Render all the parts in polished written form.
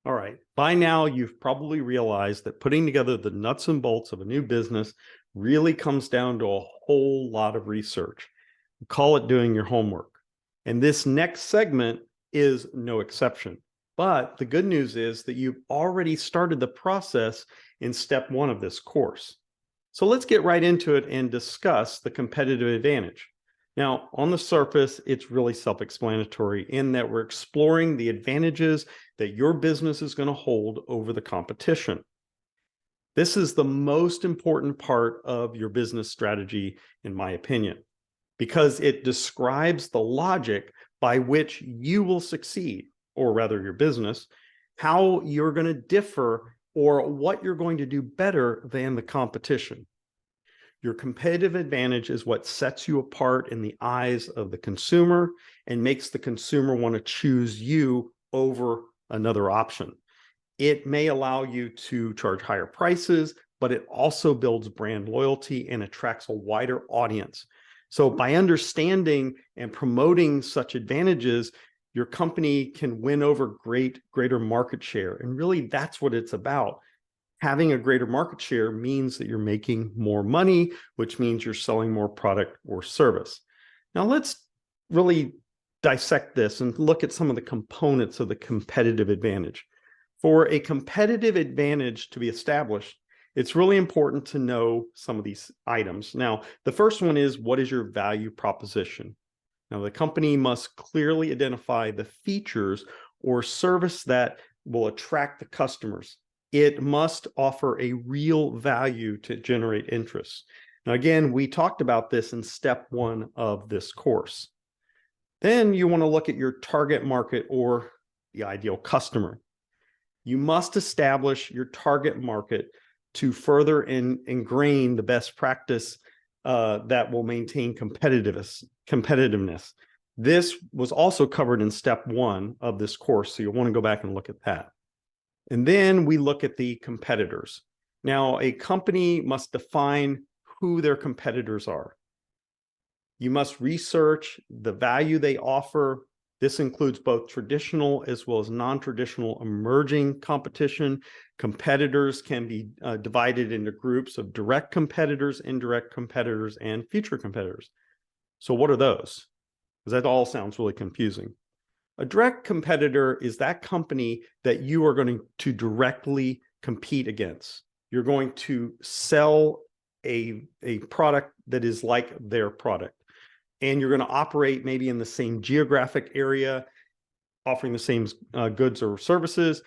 All right. By now, you've probably realized that putting together the nuts and bolts of a new business really comes down to a whole lot of research. Call it doing your homework. And this next segment is no exception. But the good news is that you've already started the process in step one of this course. So let's get right into it and discuss the competitive advantage. Now, on the surface, it's really self-explanatory in that we're exploring the advantages that your business is going to hold over the competition. This is the most important part of your business strategy, in my opinion, because it describes the logic by which you will succeed, or rather your business, how you're going to differ, or what you're going to do better than the competition. Your competitive advantage is what sets you apart in the eyes of the consumer and makes the consumer want to choose you over another option. It may allow you to charge higher prices, but it also builds brand loyalty and attracts a wider audience. So by understanding and promoting such advantages, your company can win over greater market share. And really, that's what it's about. Having a greater market share means that you're making more money, which means you're selling more product or service. Now, let's really dissect this and look at some of the components of the competitive advantage. For a competitive advantage to be established, it's really important to know some of these items. Now, the first one is, what is your value proposition? Now, the company must clearly identify the features or service that will attract the customers. It must offer a real value to generate interest. Now, again, we talked about this in step one of this course. Then you want to look at your target market or the ideal customer. You must establish your target market to further ingrain the best practice that will maintain competitiveness. This was also covered in step one of this course, so you'll want to go back and look at that. And then we look at the competitors. Now, a company must define who their competitors are. You must research the value they offer. This includes both traditional as well as non-traditional emerging competition. Competitors can be divided into groups of direct competitors, indirect competitors, and future competitors. So what are those? Because that all sounds really confusing. A direct competitor is that company that you are going to directly compete against. You're going to sell a product that is like their product. And you're going to operate maybe in the same geographic area, offering the same goods or services.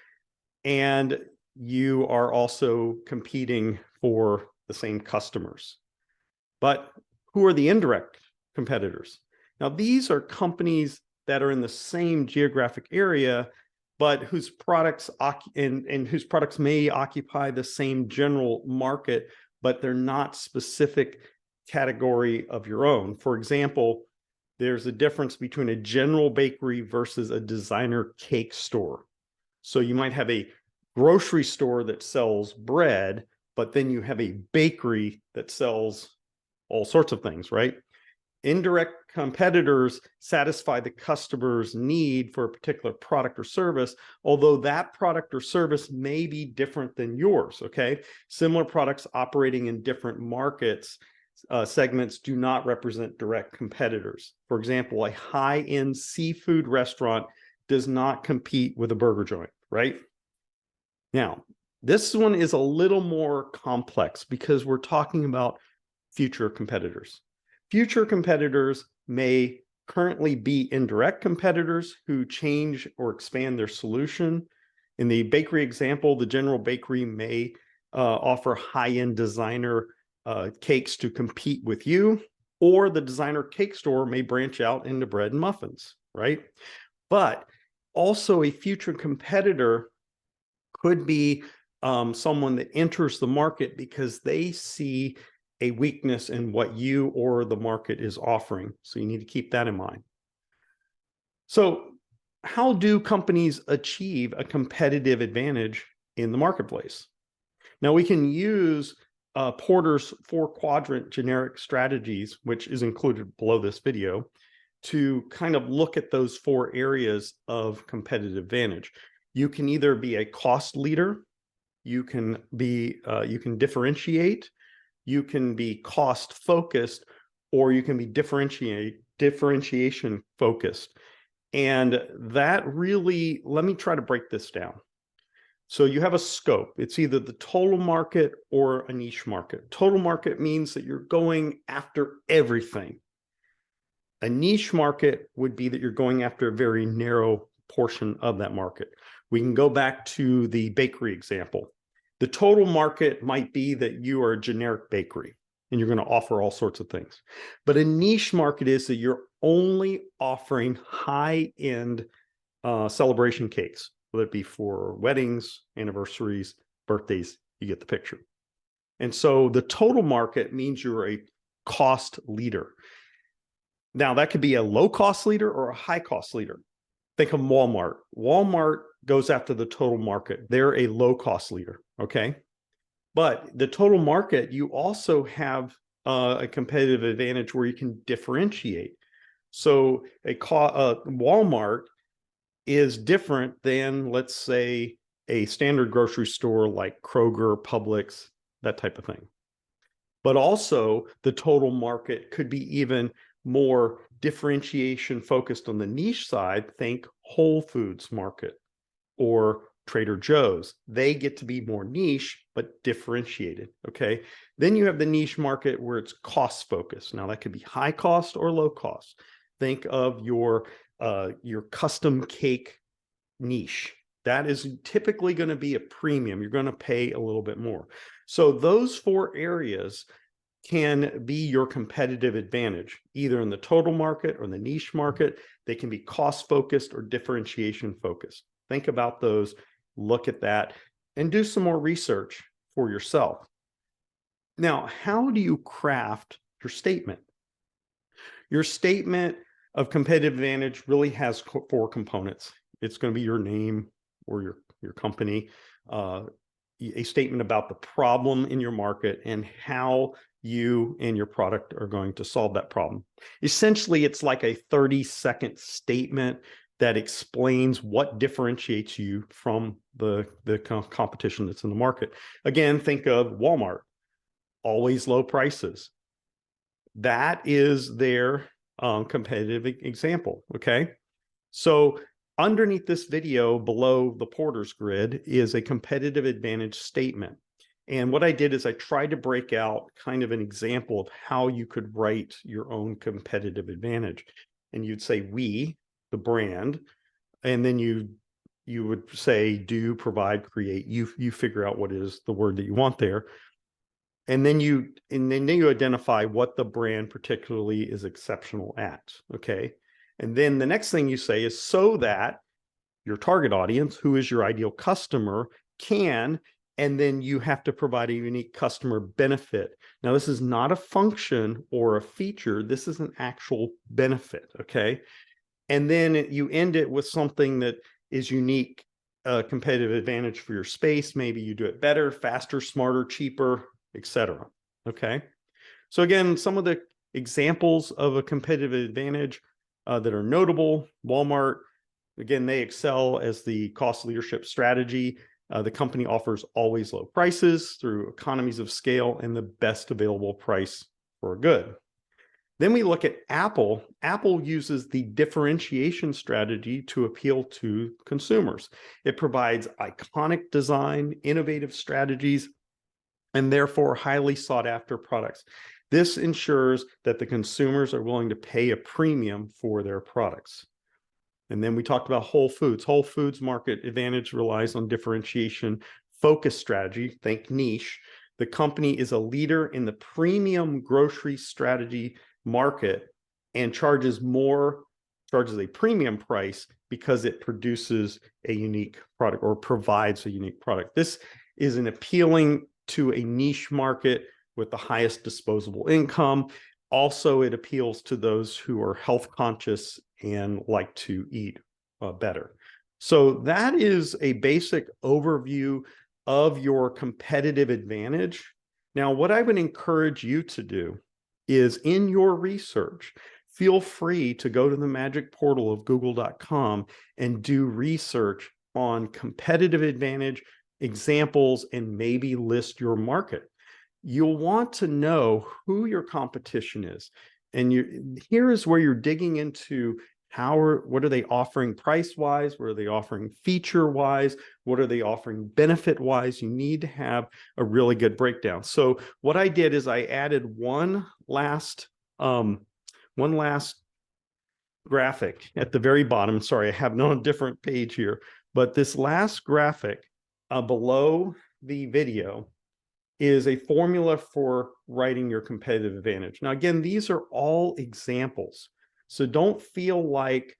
And you are also competing for the same customers. But who are the indirect competitors? Now, these are companies that are in the same geographic area, but whose products whose products may occupy the same general market, but they're not specific category of your own. For example, there's a difference between a general bakery versus a designer cake store. So you might have a grocery store that sells bread, but then you have a bakery that sells all sorts of things, right? Indirect competitors satisfy the customer's need for a particular product or service, although that product or service may be different than yours, okay? Similar products operating in different markets segments do not represent direct competitors. For example, a high-end seafood restaurant does not compete with a burger joint, right? Now, this one is a little more complex because we're talking about future competitors. Future competitors may currently be indirect competitors who change or expand their solution. In the bakery example, the general bakery may offer high-end designer cakes to compete with you, or the designer cake store may branch out into bread and muffins, right? But also a future competitor could be someone that enters the market because they see a weakness in what you or the market is offering. So you need to keep that in mind. So how do companies achieve a competitive advantage in the marketplace? Now, we can use Porter's 4-quadrant generic strategies, which is included below this video, to kind of look at those 4 areas of competitive advantage. You can either be a cost leader, you can differentiate, you can be cost focused, or you can be differentiation focused. And that really, let me try to break this down. So you have a scope. It's either the total market or a niche market. Total market means that you're going after everything. A niche market would be that you're going after a very narrow portion of that market. We can go back to the bakery example. The total market might be that you are a generic bakery and you're going to offer all sorts of things. But a niche market is that you're only offering high-end celebration cakes, whether it be for weddings, anniversaries, birthdays, you get the picture. And so the total market means you're a cost leader. Now, that could be a low-cost leader or a high-cost leader. Think of Walmart. Walmart goes after the total market. They're a low-cost leader, okay? But the total market, you also have a competitive advantage where you can differentiate. So Walmart is different than, let's say, a standard grocery store like Kroger, Publix, that type of thing. But also the total market could be even more differentiation focused on the niche side. Think Whole Foods Market or Trader Joe's. They get to be more niche, but differentiated, okay? Then you have the niche market where it's cost focused. Now that could be high cost or low cost. Think of your custom cake niche. That is typically going to be a premium. You're going to pay a little bit more. So those 4 areas can be your competitive advantage, either in the total market or the niche market. They can be cost focused or differentiation focused. Think about those, look at that, and do some more research for yourself. Now, how do you craft your statement? Your statement of competitive advantage really has 4 components. It's going to be your name or your company, a statement about the problem in your market and how you and your product are going to solve that problem. Essentially, it's like a 30-second statement that explains what differentiates you from the competition that's in the market. Again, think of Walmart, always low prices. That is their competitive example, okay? So underneath this video, below the Porter's grid, is a competitive advantage statement. And what I did is I tried to break out kind of an example of how you could write your own competitive advantage. And you'd say we, the brand, and then you would say do, provide, create. You figure out what is the word that you want there. And then you identify what the brand particularly is exceptional at, okay? And then the next thing you say is so that your target audience, who is your ideal customer, can, and then you have to provide a unique customer benefit. Now, this is not a function or a feature. This is an actual benefit, okay? And then you end it with something that is unique, competitive advantage for your space. Maybe you do it better, faster, smarter, cheaper, etc. Okay. So again, some of the examples of a competitive advantage that are notable: Walmart, again, they excel as the cost leadership strategy. The company offers always low prices through economies of scale and the best available price for a good. Then we look at Apple. Apple uses the differentiation strategy to appeal to consumers. It provides iconic design, innovative strategies, and therefore highly sought after products. This ensures that the consumers are willing to pay a premium for their products. And then we talked about Whole Foods. Whole Foods market advantage relies on differentiation focus strategy, think niche. The company is a leader in the premium grocery strategy market and charges a premium price because it produces a unique product or provides a unique product. This is an appealing to a niche market with the highest disposable income. Also, it appeals to those who are health conscious and like to eat better. So that is a basic overview of your competitive advantage. Now, what I would encourage you to do is, in your research, feel free to go to the magic portal of google.com and do research on competitive advantage, examples, and maybe list your market. You'll want to know who your competition is. And here is where you're digging into what are they offering price-wise? What are they offering feature-wise? What are they offering benefit-wise? You need to have a really good breakdown. So what I did is I added one last graphic at the very bottom. Sorry, I have it on a different page here, but this last graphic below the video is a formula for writing your competitive advantage. Now, again, these are all examples. So don't feel like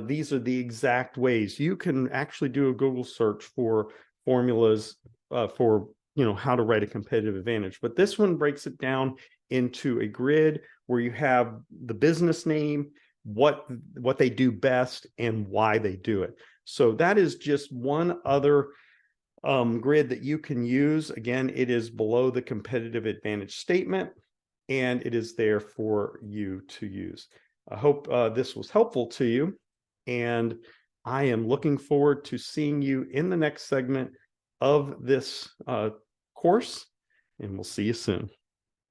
these are the exact ways. You can actually do a Google search for formulas for how to write a competitive advantage. But this one breaks it down into a grid where you have the business name, what they do best, and why they do it. So that is just one other grid that you can use. Again, it is below the competitive advantage statement, and it is there for you to use. I hope this was helpful to you, and I am looking forward to seeing you in the next segment of this course, and we'll see you soon.